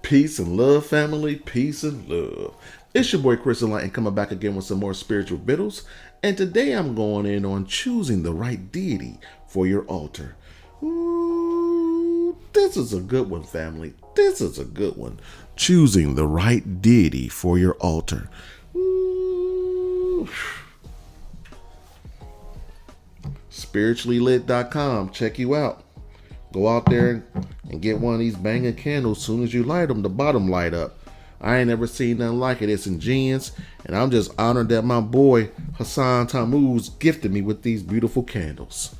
Peace and love, family. Peace and love. It's your boy Chris Enlightened coming back again with some more spiritual riddles. And today I'm going in on choosing the right deity for your altar. Ooh, this is a good one, family. This is a good one. Choosing the right deity for your altar. Ooh. Spirituallylit.com. Check you out. Go out there and get one of these banging candles. As soon as you light them, the bottom light up. I ain't never seen nothing like it. It's ingenious, and I'm just honored that my boy Hassan Tammuz gifted me with these beautiful candles.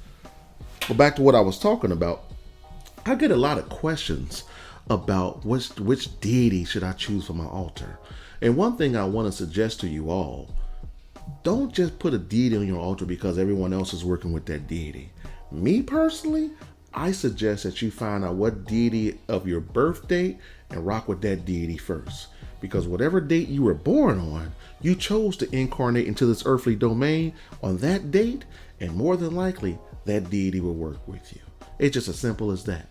But back to what I was talking about, I get a lot of questions about which deity should I choose for my altar. And one thing I want to suggest to you all, don't just put a deity on your altar because everyone else is working with that deity. Me personally, I suggest that you find out what deity of your birth date and rock with that deity first. Because whatever date you were born on, you chose to incarnate into this earthly domain on that date, and more than likely, that deity will work with you. It's just as simple as that.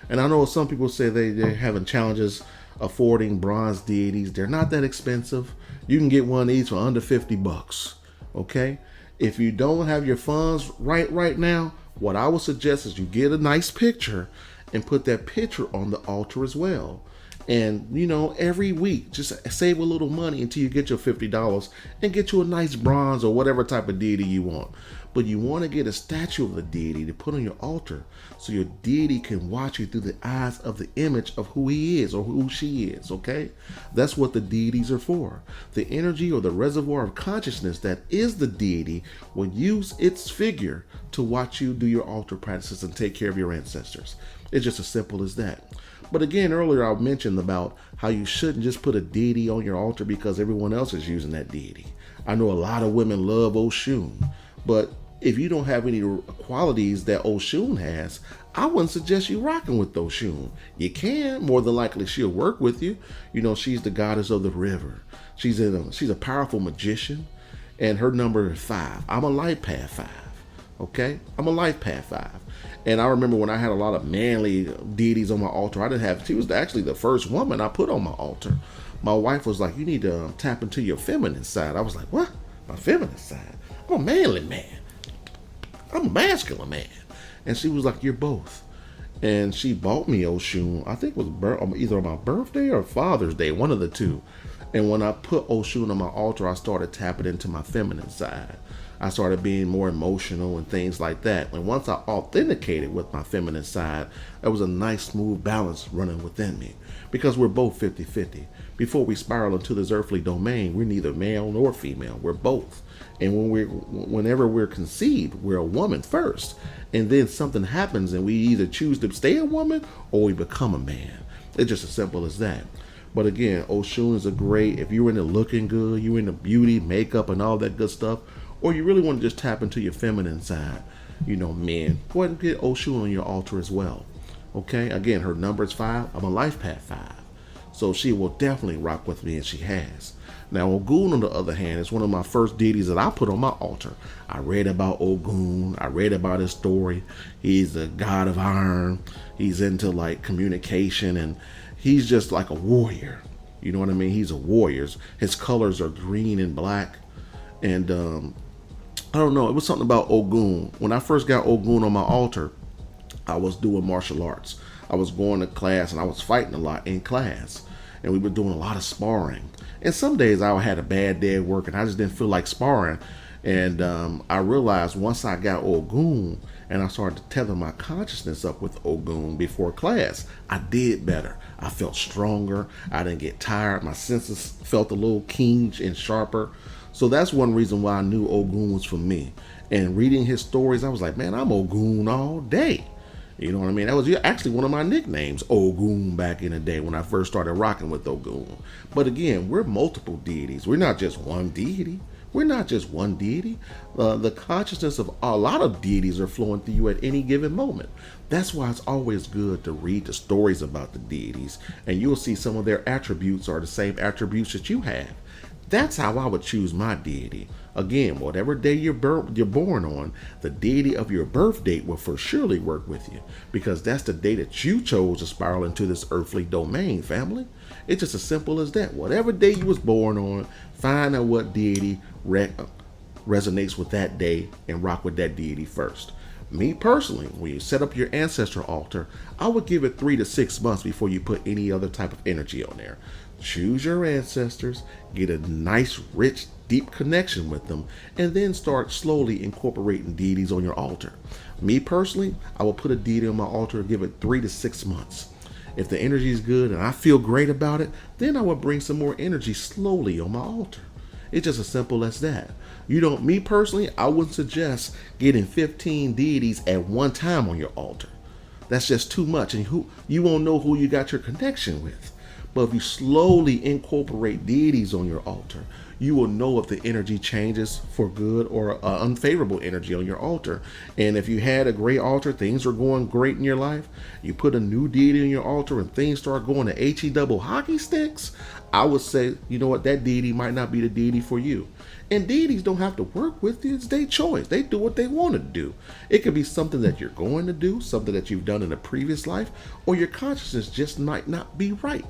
And I know some people say they're having challenges affording bronze deities. They're not that expensive. You can get one of these for under $50. Okay? If you don't have your funds right now, what I would suggest is you get a nice picture and put that picture on the altar as well. And, every week, just save a little money until you get your $50 and get you a nice bronze or whatever type of deity you want. But you want to get a statue of the deity to put on your altar so your deity can watch you through the eyes of the image of who he is or who she is, okay? That's what the deities are for. The energy or the reservoir of consciousness that is the deity will use its figure to watch you do your altar practices and take care of your ancestors. It's just as simple as that. But again, earlier I mentioned about how you shouldn't just put a deity on your altar because everyone else is using that deity. I know a lot of women love Oshun, but if you don't have any qualities that Oshun has, I wouldn't suggest you rocking with Oshun. You can, more than likely she'll work with you. She's the goddess of the river. She's a powerful magician, and her number is 5. I'm a life path 5. Okay? I'm a life path 5. And I remember when I had a lot of manly deities on my altar, she was actually the first woman I put on my altar. My wife was like, you need to tap into your feminine side. I was like, what? My feminine side? I'm a manly man. I'm a masculine man. And she was like, you're both. And she bought me Oshun, I think it was either on my birthday or Father's Day, one of the two. And when I put Oshun on my altar, I started tapping into my feminine side. I started being more emotional and things like that. And once I authenticated with my feminine side, there was a nice smooth balance running within me. Because we're both 50-50. Before we spiral into this earthly domain, we're neither male nor female. We're both. And whenever we're conceived, we're a woman first. And then something happens and we either choose to stay a woman or we become a man. It's just as simple as that. But again, Oshun is if you're into looking good, you're into beauty, makeup, and all that good stuff, or you really want to just tap into your feminine side, men, go ahead and get Oshun on your altar as well. Okay? Again, her number is 5. I'm a life path 5. So she will definitely rock with me, and she has. Now, Ogun, on the other hand, is one of my first deities that I put on my altar. I read about Ogun. I read about his story. He's the god of iron. He's into, communication, and he's just like a warrior. You know what I mean? He's a warrior. His colors are green and black. And, I don't know. It was something about Ogun. When I first got Ogun on my altar, I was doing martial arts. I was going to class, and I was fighting a lot in class. And we were doing a lot of sparring. And some days I had a bad day at work and I just didn't feel like sparring. And I realized once I got Ogun and I started to tether my consciousness up with Ogun before class, I did better. I felt stronger. I didn't get tired. My senses felt a little keen and sharper. So that's one reason why I knew Ogun was for me. And reading his stories, I was like, man, I'm Ogun all day. You know what I mean? That was actually one of my nicknames, Ogun, back in the day when I first started rocking with Ogun. But again, we're multiple deities. We're not just one deity. The consciousness of a lot of deities are flowing through you at any given moment. That's why it's always good to read the stories about the deities, and you'll see some of their attributes are the same attributes that you have. That's how I would choose my deity. Again, whatever day you're born on, the deity of your birth date will for surely work with you, because that's the day that you chose to spiral into this earthly domain, family. It's just as simple as that. Whatever day you was born on, find out what deity resonates with that day and rock with that deity first. Me personally, when you set up your ancestral altar, I would give it 3 to 6 months before you put any other type of energy on there. Choose your ancestors, get a nice, rich, deep connection with them, and then start slowly incorporating deities on your altar. Me personally, I will put a deity on my altar and give it 3 to 6 months. If the energy is good and I feel great about it, then I will bring some more energy slowly on my altar. It's just as simple as that. Me personally, I wouldn't suggest getting 15 deities at one time on your altar. That's just too much, and you won't know who you got your connection with. But if you slowly incorporate deities on your altar, you will know if the energy changes for good or unfavorable energy on your altar. And if you had a great altar, things are going great in your life, you put a new deity on your altar and things start going to HE double hockey sticks, I would say, you know what, that deity might not be the deity for you. And deities don't have to work with you. It's their choice. They do what they want to do. It could be something that you're going to do, something that you've done in a previous life, or your consciousness just might not be right.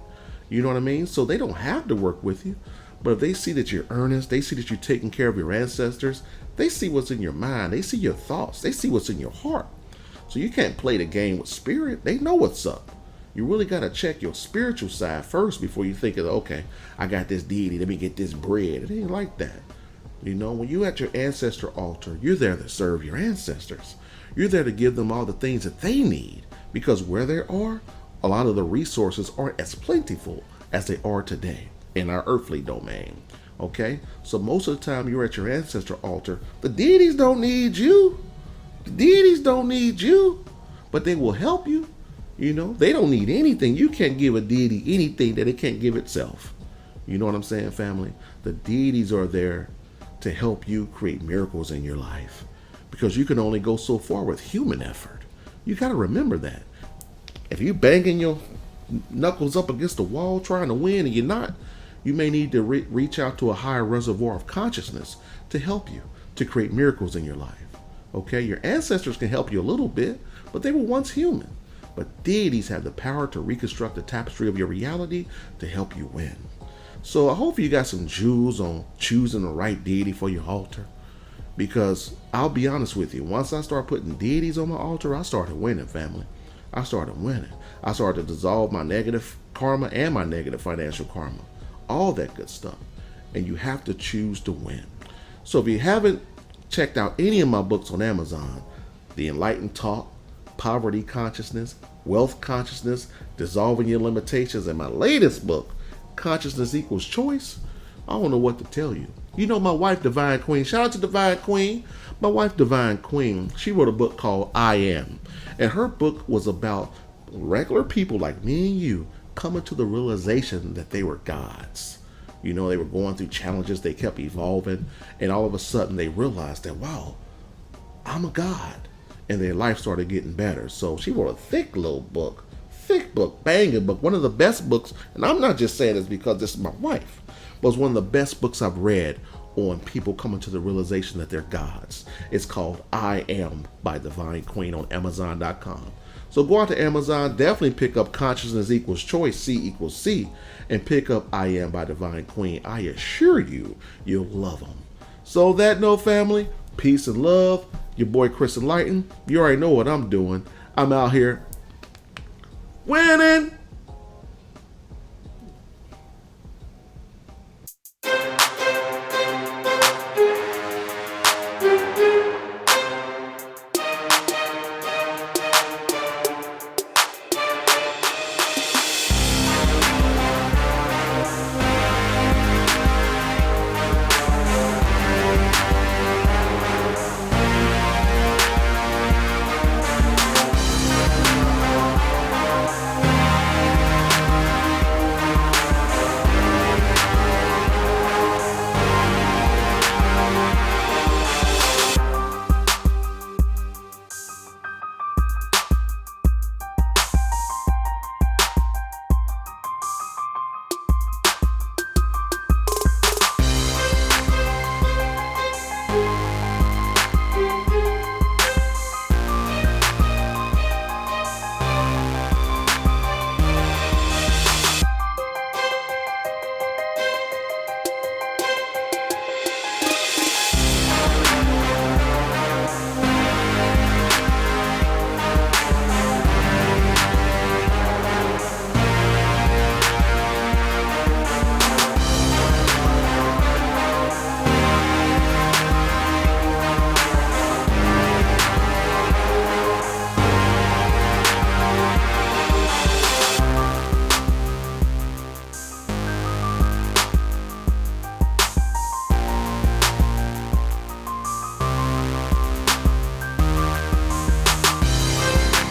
You know what I mean? So they don't have to work with you. But if they see that you're earnest, they see that you're taking care of your ancestors, they see what's in your mind, they see your thoughts, they see what's in your heart. So you can't play the game with spirit. They know what's up. You really got to check your spiritual side first before you think of, okay, I got this deity, let me get this bread. It ain't like that. You know, when you at your ancestral altar, you're there to serve your ancestors. You're there to give them all the things that they need, because where they are, a lot of the resources aren't as plentiful as they are today in our earthly domain. Okay? So most of the time you're at your ancestral altar, the deities don't need you. The deities don't need you, but they will help you. You know, they don't need anything. You can't give a deity anything that it can't give itself. You know what I'm saying, family? The deities are there to help you create miracles in your life, because you can only go so far with human effort. You got to remember that. If you're banging your knuckles up against the wall trying to win and you're not, you may need to reach out to a higher reservoir of consciousness to help you to create miracles in your life. Okay, your ancestors can help you a little bit, but they were once human. But deities have the power to reconstruct the tapestry of your reality to help you win. So I hope you got some jewels on choosing the right deity for your altar. Because I'll be honest with you, once I start putting deities on my altar, I started winning, family. I started winning. I started to dissolve my negative karma and my negative financial karma. All that good stuff. And you have to choose to win. So if you haven't checked out any of my books on Amazon, The Enlightened Talk, Poverty Consciousness, Wealth Consciousness, Dissolving Your Limitations, and my latest book, Consciousness Equals Choice, I don't know what to tell you. You know my wife, Divine Queen. Shout out to Divine Queen. My wife, Divine Queen, she wrote a book called I Am. And her book was about regular people like me and you coming to the realization that they were gods. You know, they were going through challenges, they kept evolving, and all of a sudden they realized that, wow, I'm a god. And their life started getting better. So she wrote a thick book, banging book, one of the best books. And I'm not just saying this because this is my wife, but it's one of the best books I've read on people coming to the realization that they're gods. It's called I Am by Divine Queen on Amazon.com. So go out to Amazon, definitely pick up Consciousness Equals Choice, C equals C, and pick up I Am by Divine Queen. I assure you, you'll love them. So that note, family, peace and love. Your boy Chris Enlightened. You already know what I'm doing. I'm out here winning.